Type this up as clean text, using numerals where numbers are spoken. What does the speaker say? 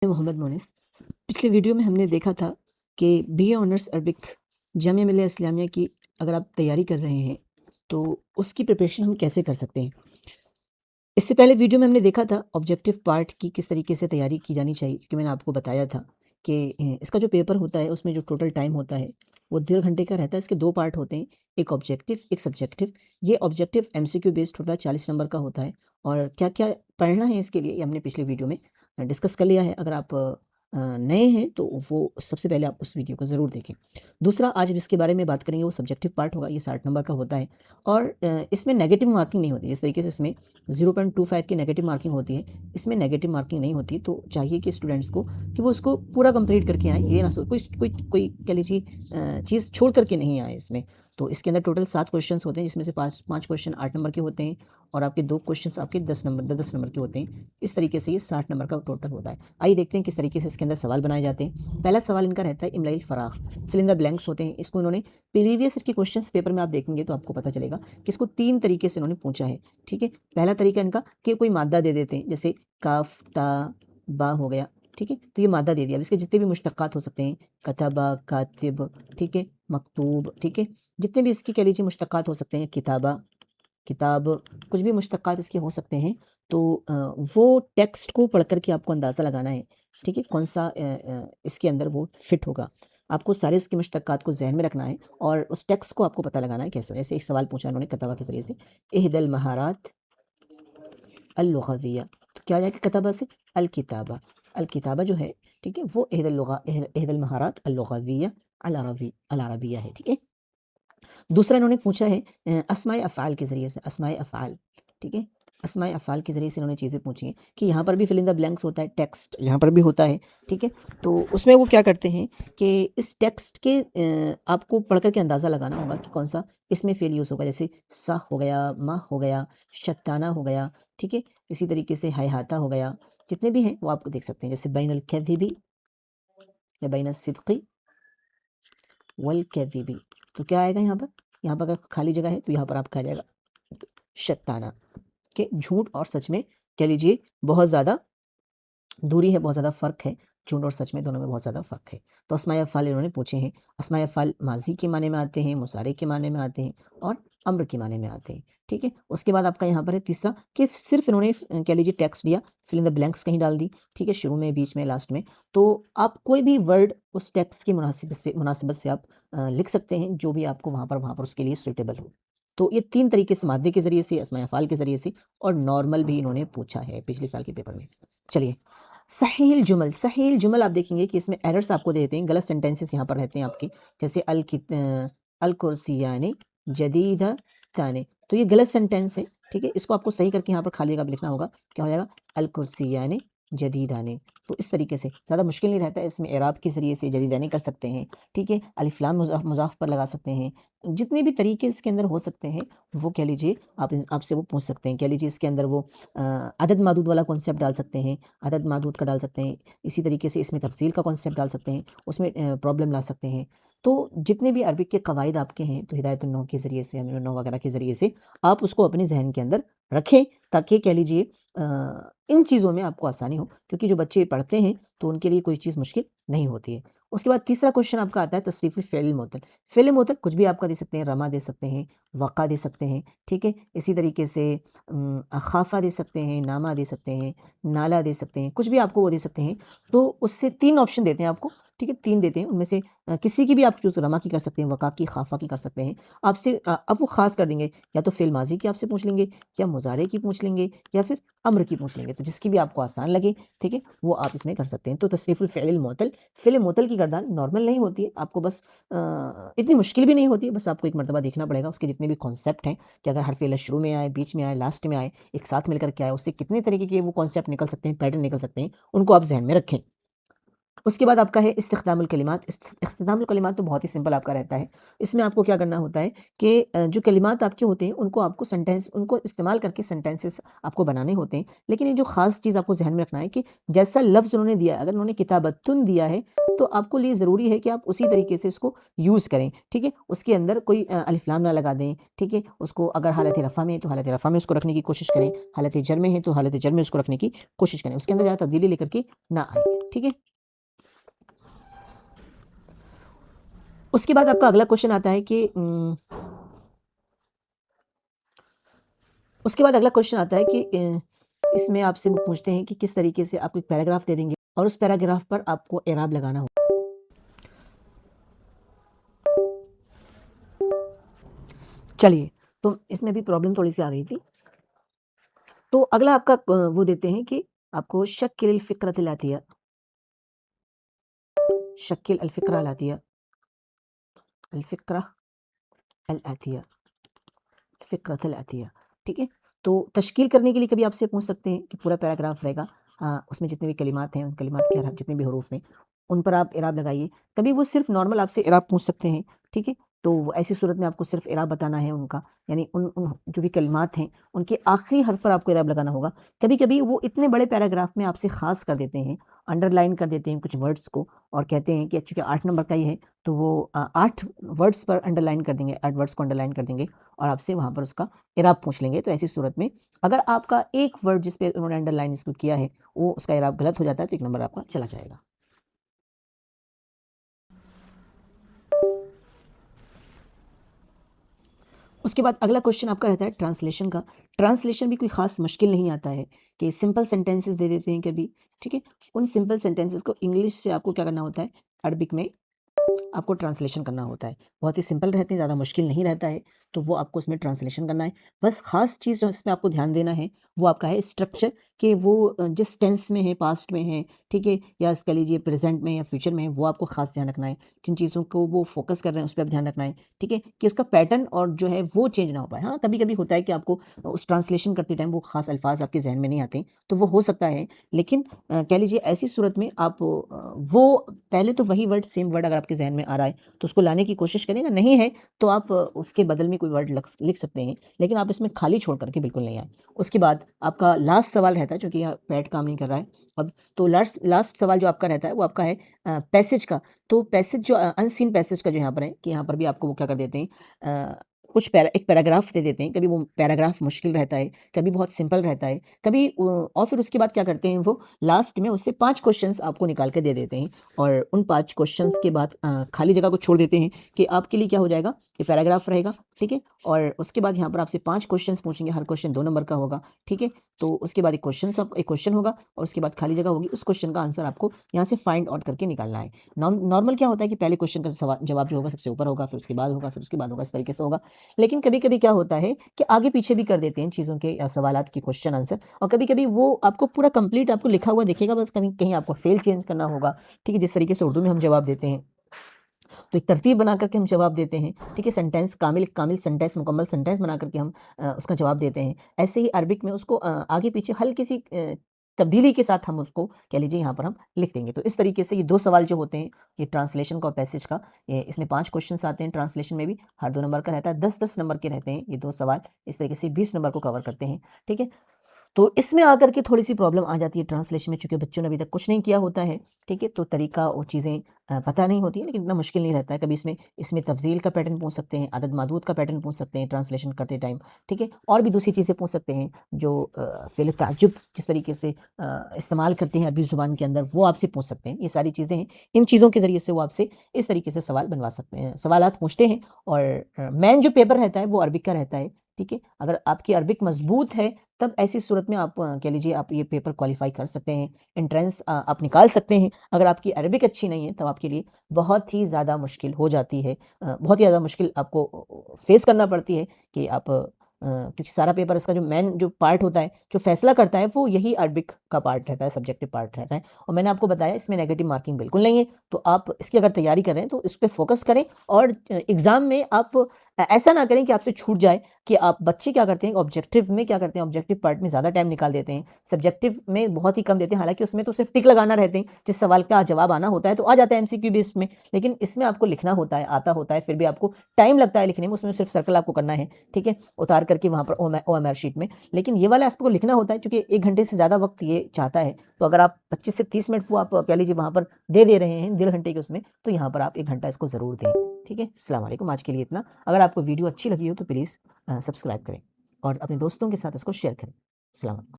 محمد مونس۔ پچھلے ویڈیو میں ہم نے دیکھا تھا کہ be a honours Arabic Jamia Millia Islamia کی اگر آپ تیاری کر رہے ہیں تو اس کی پریپریشن ہم کیسے کر سکتے ہیں۔ اس سے پہلے ویڈیو میں ہم نے دیکھا تھا آبجیکٹیو پارٹ کی کس طریقے سے تیاری کی جانی چاہیے، کیونکہ میں نے آپ کو بتایا تھا کہ اس کا جو پیپر ہوتا ہے اس میں جو ٹوٹل ٹائم ہوتا ہے وہ 1.5 گھنٹے کا رہتا ہے۔ اس کے 2 پارٹ ہوتے ہیں، ایک آبجیکٹیو ایک سبجیکٹیو۔ یہ آبجیکٹیو MCQ بیسڈ ہوتا ہے، 40 نمبر کا ہوتا ہے، اور کیا کیا پڑھنا ہے اس کے لیے یہ ہم نے پچھلے ویڈیو میں ڈسکس کر لیا ہے۔ اگر آپ نئے ہیں تو وہ سب سے پہلے آپ اس ویڈیو کو ضرور دیکھیں۔ دوسرا آج جس کے بارے میں بات کریں گے وہ سبجیکٹیو پارٹ ہوگا، یہ 60 نمبر کا ہوتا ہے، اور اس میں نیگیٹو مارکنگ نہیں ہوتی۔ جس طریقے سے اس میں 0.25 کی نیگیٹو مارکنگ ہوتی ہے، اس میں نیگیٹو مارکنگ نہیں ہوتی، تو چاہیے کہ اسٹوڈنٹس کو کہ وہ اس کو پورا کمپلیٹ کر کے آئیں، یہ نہ کوئی کہہ لیجیے چیز چھوڑ کر کے نہیں آئیں اس میں۔ تو اس کے اندر ٹوٹل 7 کوشچنس ہوتے ہیں، جس میں سے 5 کوشچن 8 نمبر کے ہوتے ہیں، اور آپ کے 2 کوشچنس آپ کے 10 نمبر کے ہوتے ہیں۔ اس طریقے سے یہ 60 نمبر کا ٹوٹل ہوتا ہے۔ آئیے دیکھتے ہیں کس طریقے سے اس کے اندر سوال بنائے جاتے ہیں۔ پہلا سوال ان کا رہتا ہے املائی الفراغ، فل ان دا بلینکس ہوتے ہیں۔ اس کو انہوں نے پریویس کے کوشچنس پیپر میں آپ دیکھیں گے تو آپ کو پتہ چلے گا کہ اس کو 3 طریقے سے انہوں نے پوچھا ہے، ٹھیک ہے۔ پہلا طریقہ ان کا کہ کوئی مادہ دے دیتے ہیں، جیسے کاف تا با ہو گیا، ٹھیک ہے، تو یہ مادہ دے دیا۔ اب اس کے جتنے بھی مشتقات ہو سکتے ہیں، کتبہ، کاتب، ٹھیک ہے، مکتوب، ٹھیک ہے، جتنے بھی اس کی کہہ لیجیے مشتقات ہو سکتے ہیں، کتابہ، کتاب، کچھ بھی مشتقات اس کے ہو سکتے ہیں، تو وہ ٹیکسٹ کو پڑھ کر کے آپ کو اندازہ لگانا ہے، ٹھیک ہے، کون سا اس کے اندر وہ فٹ ہوگا۔ آپ کو سارے اس کے مشتقات کو ذہن میں رکھنا ہے اور اس ٹیکسٹ کو آپ کو پتہ لگانا ہے کیسے۔ ایسے ایک سوال پوچھا انہوں نے کتبہ کے ذریعے سے، احد المہارات اللغویہ، تو کیا جائے کہ کتبہ سے الکتابہ، الکتابہ جو ہے ٹھیک ہے وہ احد المہارات اللغویہ العربیہ ہے، ٹھیک ہے۔ دوسرا انہوں نے پوچھا ہے اسماء افعال کے ذریعے سے، اسماء افعال، ٹھیک ہے، اسماء افعال کے ذریعے سے انہوں نے چیزیں پوچھی ہیں کہ یہاں پر بھی فل ان دا بلینکس ہوتا ہے، ٹیکسٹ یہاں پر بھی ہوتا ہے، ٹھیک ہے۔ تو اس میں وہ کیا کرتے ہیں کہ اس ٹیکسٹ کے آپ کو پڑھ کر کے اندازہ لگانا ہوگا کہ کون سا اس میں فعل یوز ہوگا، جیسے سا ہو گیا، ما ہو گیا، شتانہ ہو گیا، ٹھیک ہے۔ اسی طریقے سے حیہاتہ ہو گیا، جتنے بھی ہیں وہ آپ کو دیکھ سکتے ہیں، جیسے بین الکذب یا بین الصدق والکذب، تو کیا آئے گا یہاں پر اگر خالی جگہ ہے تو یہاں پر آپ کہا جائے گا شتانہ، کہ جھوٹ اور سچ میں کہہ لیجیے بہت زیادہ دوری ہے، بہت زیادہ فرق ہے، جھوٹ اور سچ میں دونوں میں بہت زیادہ فرق ہے۔ تو اسماء افعال انہوں نے پوچھے ہیں۔ اسماء افعال ماضی کے معنی میں آتے ہیں، مضارع کے معنی میں آتے ہیں، اور امر کے معنی میں آتے ہیں، ٹھیک ہے۔ اس کے بعد آپ کا یہاں پر ہے تیسرا کہ صرف انہوں نے کہہ لیجیے ٹیکسٹ دیا، فل ان دا بلینکس کہیں ڈال دی، ٹھیک ہے، شروع میں، بیچ میں، لاسٹ میں، تو آپ کوئی بھی ورڈ اس ٹیکسٹ کی مناسبت سے آپ لکھ سکتے ہیں، جو بھی آپ کو وہاں پر اس کے لیے سوٹیبل ہو۔ تو یہ 3 طریقے سے، مادے کے ذریعے سے، اسماء افعال کے ذریعے سے، اور نارمل بھی انہوں نے پوچھا ہے پچھلے سال کے پیپر میں۔ چلیے صحیح الجمل، صحیح الجمل آپ دیکھیں گے کہ اس میں ایررز آپ کو دیتے ہیں، غلط سینٹینسز یہاں پر رہتے ہیں آپ کے، جیسے الکرسیان جدیدتان، تو یہ غلط سینٹینس ہے، ٹھیک ہے۔ اس کو آپ کو صحیح کر کے یہاں پر خالی جگہ لکھنا ہوگا، کیا ہو جائے گا الکرسیان جدیدان۔ تو اس طریقے سے زیادہ مشکل نہیں رہتا ہے، اس میں اعراب کے ذریعے سے جدیدانی کر سکتے ہیں، ٹھیک ہے، الف لام مضاف پر لگا سکتے ہیں، جتنے بھی طریقے اس کے اندر ہو سکتے ہیں وہ کہہ لیجیے آپ سے وہ پوچھ سکتے ہیں۔ کہہ لیجیے اس کے اندر وہ عدد معدود والا کانسیپٹ ڈال سکتے ہیں، عدد معدود کا ڈال سکتے ہیں، اسی طریقے سے اس میں تفصیل کا کانسیپٹ ڈال سکتے ہیں، اس میں پرابلم لا سکتے ہیں۔ تو جتنے بھی عربک کے قواعد آپ کے ہیں تو ہدایت النحو کے ذریعے سے، امیر النحو وغیرہ کے ذریعے سے آپ اس کو اپنے ذہن کے اندر رکھیں، تاکہ کہہ لیجیے ان چیزوں میں آپ کو آسانی ہو، کیونکہ جو بچے پڑھتے ہیں تو ان کے لیے کوئی چیز مشکل نہیں ہوتی ہے۔ اس کے بعد تیسرا کوشچن آپ کا آتا ہے تصریف الفعل المعطل۔ فعل معطل کچھ بھی آپ کا دے سکتے ہیں، رما دے سکتے ہیں، وقع دے سکتے ہیں، ٹھیک ہے، اسی طریقے سے خافہ دے سکتے ہیں، نامہ دے سکتے ہیں، نالا دے سکتے ہیں، کچھ بھی آپ کو وہ دے سکتے ہیں۔ تو اس سے 3 آپشن دیتے ہیں آپ کو، ٹھیک ہے، 3 دیتے ہیں، ان میں سے کسی کی بھی آپ چوز، رما کی کر سکتے ہیں، وقع کی، خافہ کی کر سکتے ہیں۔ آپ سے اب وہ خاص کر دیں گے، یا تو فعل ماضی کی آپ سے پوچھ لیں گے، یا مضارع کی پوچھ لیں گے، یا پھر امر کی پوچھ لیں گے، تو جس کی بھی آپ کو آسان لگے، ٹھیک ہے، وہ آپ اس میں کر سکتے ہیں۔ تو تصریف الفعل المعطل، فعل معطل کی گردان نارمل نہیں ہوتی ہے، آپ کو بس اتنی مشکل بھی نہیں ہوتی ہے، بس آپ کو ایک مرتبہ دیکھنا پڑے گا اس کے جتنے بھی کانسیپٹ ہیں، کہ اگر حرف علت شروع میں آئے، بیچ میں آئے، لاسٹ میں آئے، ایک ساتھ مل کر کے آئے، اس سے کتنے طریقے کے وہ کانسیپٹ نکل سکتے ہیں، پیٹرن نکل سکتے ہیں، ان کو آپ ذہن میں رکھیں۔ اس کے بعد آپ کا ہے استخدام الکلمات۔ استخدام الکلمات تو بہت ہی سمپل آپ کا رہتا ہے۔ اس میں آپ کو کیا کرنا ہوتا ہے کہ جو کلمات آپ کے ہوتے ہیں ان کو استعمال کر کے سینٹینسز آپ کو بنانے ہوتے ہیں، لیکن یہ جو خاص چیز آپ کو ذہن میں رکھنا ہے کہ جیسا لفظ انہوں نے دیا ہے، اگر انہوں نے کتابتن دیا ہے تو آپ کو لیے ضروری ہے کہ آپ اسی طریقے سے اس کو یوز کریں، ٹھیک ہے، اس کے اندر کوئی الف لام نہ لگا دیں، ٹھیک ہے، اس کو اگر حالت رفع میں ہے تو حالت رفع میں اس کو رکھنے کی کوشش کریں، حالت جر میں ہے تو حالت جر میں اس کو رکھنے کی کوشش کریں، اس کے اندر زیادہ تبدیلی لے کر کے نہ آئے۔ ٹھیک ہے. اس کے بعد آپ کا اگلا کوشچن آتا ہے کہ اس میں آپ سے پوچھتے ہیں کہ کس طریقے سے آپ کو ایک پیراگراف دے دیں گے اور اس پیراگراف پر آپ کو اعراب لگانا ہوگا. چلیے تو اس میں بھی پرابلم تھوڑی سی آ گئی تھی. تو اگلا آپ کا وہ دیتے ہیں کہ آپ کو شکل الفقرۃ الاتیہ، شکل الفقرہ الاتیہ، الفقرہ الاتیہ، فقرۃ الاتیہ. ٹھیک ہے. تو تشکیل کرنے کے لیے کبھی آپ سے پوچھ سکتے ہیں کہ پورا پیراگراف رہے گا، اس میں جتنے بھی کلمات ہیں ان کلمات کے جتنے بھی حروف ہیں ان پر آپ اعراب لگائیے. کبھی وہ صرف نارمل آپ سے اعراب پوچھ سکتے ہیں. ٹھیک ہے. تو ایسی صورت میں آپ کو صرف اعراب بتانا ہے ان کا، یعنی ان جو بھی کلمات ہیں ان کے آخری حرف پر آپ کو اعراب لگانا ہوگا. کبھی کبھی وہ اتنے بڑے پیراگراف میں آپ سے خاص کر دیتے ہیں، انڈر لائن کر دیتے ہیں کچھ ورڈز کو، اور کہتے ہیں کہ چونکہ 8 نمبر کا یہ ہے تو وہ 8 ورڈز پر انڈر لائن کر دیں گے، 8 ورڈز کو انڈر لائن کر دیں گے اور آپ سے وہاں پر اس کا اعراب پوچھ لیں گے. تو ایسی صورت میں اگر آپ کا ایک ورڈ جس پہ انہوں نے انڈر لائن اس کو کیا ہے وہ اس کا اعراب غلط ہو جاتا ہے تو 1 نمبر آپ کا چلا جائے گا. اس کے بعد اگلا کوشچن آپ کا رہتا ہے ٹرانسلیشن کا. ٹرانسلیشن بھی کوئی خاص مشکل نہیں آتا ہے کہ سمپل سینٹینسز دے دیتے ہیں کبھی. ٹھیک ہے. ان سمپل سینٹینسز کو انگلش سے آپ کو کیا کرنا ہوتا ہے، عربک میں آپ کو ٹرانسلیشن کرنا ہوتا ہے. بہت ہی سمپل رہتے ہیں، زیادہ مشکل نہیں رہتا ہے، تو وہ آپ کو اس میں ٹرانسلیشن کرنا ہے. بس خاص چیز جو اس میں آپ کو دھیان دینا ہے وہ آپ کا ہے اسٹرکچر، کہ وہ جس ٹینس میں ہے، پاسٹ میں ہے، ٹھیک ہے، یا اس کہہ لیجیے پریزنٹ میں یا فیوچر میں ہے، وہ آپ کو خاص دھیان رکھنا ہے. جن چیزوں کو وہ فوکس کر رہے ہیں اس پہ آپ دھیان رکھنا ہے. ٹھیک ہے. کہ اس کا پیٹرن اور جو ہے وہ چینج نہ ہو پائے. ہاں کبھی کبھی ہوتا ہے کہ آپ کو اس ٹرانسلیشن کرتے ٹائم وہ خاص الفاظ آپ کے ذہن میں نہیں آتے ہیں تو وہ ہو سکتا ہے، لیکن کہہ لیجیے ایسی صورت میں آپ وہ پہلے تو وہی ورڈ، سیم ورڈ اگر آپ کے ذہن میں آ رہا ہے تو اس کو لانے کی کوشش کریں گا، نہیں ہے تو آپ اس کے بدل میں کوئی ورڈ لکھ سکتے ہیں، لیکن آپ اس میں خالی چھوڑ کر کے بالکل نہیں آئیں. اس کے بعد آپ کا لاسٹ سوال رہتا ہے، چونکہ یہاں پیڈ کام نہیں کر رہا ہے اب، تو لاسٹ سوال جو آپ کا رہتا ہے وہ آپ کا ہے پیسج کا. تو پیسج جو ان سین پیسج کا جو یہاں پر ہے کہ یہاں پر بھی آپ کو وہ کیا کر دیتے ہیں، کچھ ایک پیراگراف دے دیتے ہیں. کبھی وہ پیراگراف مشکل رہتا ہے، کبھی بہت سمپل رہتا ہے، کبھی اور پھر اس کے بعد کیا کرتے ہیں وہ لاسٹ میں اس سے 5 کوشچنس آپ کو نکال کے دے دیتے ہیں، اور ان 5 کوشچنس کے بعد خالی جگہ کو چھوڑ دیتے ہیں کہ آپ کے لیے کیا ہو جائے گا، یہ پیراگراف رہے گا. ٹھیک ہے. اور اس کے بعد یہاں پر آپ سے 5 کوشچنس پوچھیں گے، ہر کوشچن 2 نمبر کا ہوگا. ٹھیک ہے. تو اس کے بعد ایک کوشچن ہوگا اور اس کے بعد خالی جگہ ہوگی. اس کوشچن کا آنسر آپ کو یہاں سے فائنڈ آؤٹ کر کے نکالنا ہے. نارمل کیا ہوتا ہے کہ پہلے کوشچن کا جواب جو ہوگا سب سے اوپر ہوگا، پھر اس کے بعد ہوگا، پھر اس کے بعد ہوگا، اس طریقے سے ہوگا. لیکن کبھی کبھی کیا ہوتا ہے کہ آگے پیچھے بھی کر دیتے ہیں چیزوں کے سوالات کے کوشچن آنسر، اور کبھی کبھی وہ آپ کو پورا کمپلیٹ آپ کو لکھا ہوا دیکھے گا، بس کہیں آپ کو فیل چینج کرنا ہوگا. ٹھیک ہے. جس طریقے سے اردو میں ہم جواب دیتے ہیں تو ایک ترتیب بنا کر کے ہم جواب دیتے ہیں. ٹھیک ہے. سینٹینس کامل سینٹینس، مکمل سینٹینس بنا کر کے ہم اس کا جواب دیتے ہیں. ایسے ہی عربک میں اس کو آگے پیچھے ہلکی سی تبدیلی کے ساتھ ہم اس کو کہہ لیجیے یہاں پر ہم لکھ دیں گے. تو اس طریقے سے یہ 2 سوال جو ہوتے ہیں، یہ ٹرانسلیشن کا اور پیسج کا، اس میں 5 کوشچنس آتے ہیں. ٹرانسلیشن میں بھی ہر 2 نمبر کا رہتا ہے، 10 نمبر کے رہتے ہیں یہ 2 سوال. اس طریقے سے 20 نمبر کو کور کرتے ہیں. ٹھیک ہے. تو اس میں آ کر کے تھوڑی سی پرابلم آ جاتی ہے ٹرانسلیشن میں، چونکہ بچوں نے ابھی تک کچھ نہیں کیا ہوتا ہے. ٹھیک ہے. تو طریقہ وہ چیزیں پتہ نہیں ہوتی ہیں، لیکن اتنا مشکل نہیں رہتا ہے. کبھی اس میں تفضیل کا پیٹرن پوچھ سکتے ہیں، عدد معدود کا پیٹرن پوچھ سکتے ہیں ٹرانسلیشن کرتے ٹائم. ٹھیک ہے. اور بھی دوسری چیزیں پوچھ سکتے ہیں جو فعل تعجب جس طریقے سے استعمال کرتے ہیں عربی زبان کے اندر، وہ آپ سے پوچھ سکتے ہیں. یہ ساری چیزیں ہیں، ان چیزوں کے ذریعے سے وہ آپ سے اس طریقے سے سوال بنوا سکتے ہیں، سوالات پوچھتے ہیں. اور مین جو پیپر رہتا ہے وہ عربک کا رہتا ہے. ٹھیک ہے. اگر آپ کی عربک مضبوط ہے تب ایسی صورت میں آپ کہہ لیجیے آپ یہ پیپر کوالیفائی کر سکتے ہیں، انٹرنس آپ نکال سکتے ہیں. اگر آپ کی عربک اچھی نہیں ہے تو آپ کے لیے بہت ہی زیادہ مشکل ہو جاتی ہے، بہت ہی زیادہ مشکل آپ کو فیس کرنا پڑتی ہے کہ آپ کیونکہ سارا پیپر اس کا جو مین جو پارٹ ہوتا ہے جو فیصلہ کرتا ہے وہ یہی عربک کا پارٹ رہتا ہے، سبجیکٹو پارٹ رہتا ہے. اور میں نے آپ کو بتایا اس میں نیگیٹو مارکنگ بالکل نہیں ہے. تو آپ اس کی اگر تیاری کر رہے ہیں تو اس پہ فوکس کریں، اور ایگزام میں آپ ایسا نہ کریں کہ آپ سے چھوٹ جائے. کہ آپ بچے کیا کرتے ہیں آبجیکٹیو میں کیا کرتے ہیں، آبجیکٹیو پارٹ میں زیادہ ٹائم نکال دیتے ہیں، سبجیکٹیو میں بہت ہی کم دیتے ہیں. حالانکہ اس میں تو صرف ٹک لگانا رہتے ہیں، جس سوال کا جواب آنا ہوتا ہے تو آ جاتا ہے ایم سی کیو بیسڈ میں. لیکن اس میں آپ کو لکھنا ہوتا ہے، آتا ہوتا ہے، پھر بھی آپ کو ٹائم لگتا ہے لکھنے میں. اس میں صرف سرکل آپ کو کرنا ہے. ٹھیک ہے. اتار کر کے وہاں پر او ایم آر شیٹ میں. لیکن یہ والا آپ کو لکھنا ہوتا ہے چونکہ 1 گھنٹے سے زیادہ وقت یہ چاہتا ہے. تو اگر آپ 25 سے 30 منٹ وہ آپ کہہ لیجیے وہاں پر دے رہے ہیں 1.5 گھنٹے کے اس میں، تو یہاں پر آپ 1 گھنٹہ اس کو ضرور دیں. ٹھیک ہے. السلام علیکم. آج کے لیے اتنا. اگر آپ کو ویڈیو اچھی لگی ہو تو پلیز سبسکرائب کریں اور اپنے دوستوں کے ساتھ اس کو شیئر کریں. السلام علیکم.